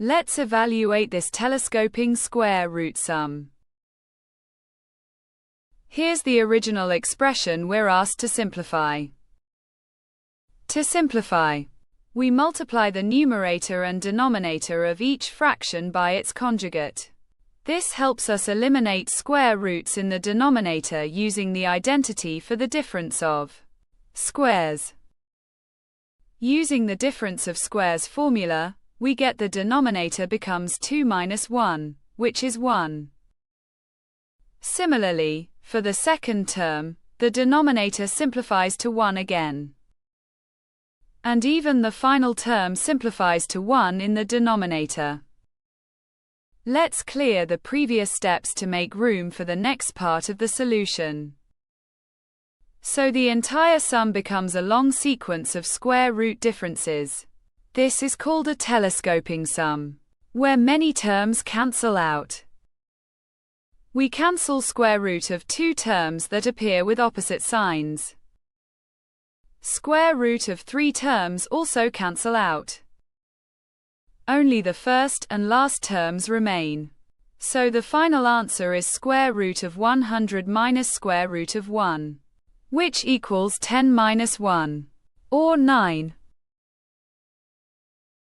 Let's evaluate this telescoping square root sum. Here's the original expression we're asked to simplify. To simplify, we multiply the numerator and denominator of each fraction by its conjugate. This helps us eliminate square roots in the denominator using the identity for the difference of squares. Using the difference of squares formula, we get the denominator becomes 2 minus 1, which is 1. Similarly, for the second term, the denominator simplifies to 1 again. And even the final term simplifies to 1 in the denominator. Let's clear the previous steps to make room for the next part of the solution. So the entire sum becomes a long sequence of square root differences. This is called a telescoping sum, where many terms cancel out. We cancel square root of two terms that appear with opposite signs. Square root of three terms also cancel out. Only the first and last terms remain. So the final answer is square root of 100 minus square root of 1, which equals 10 minus 1, or 9.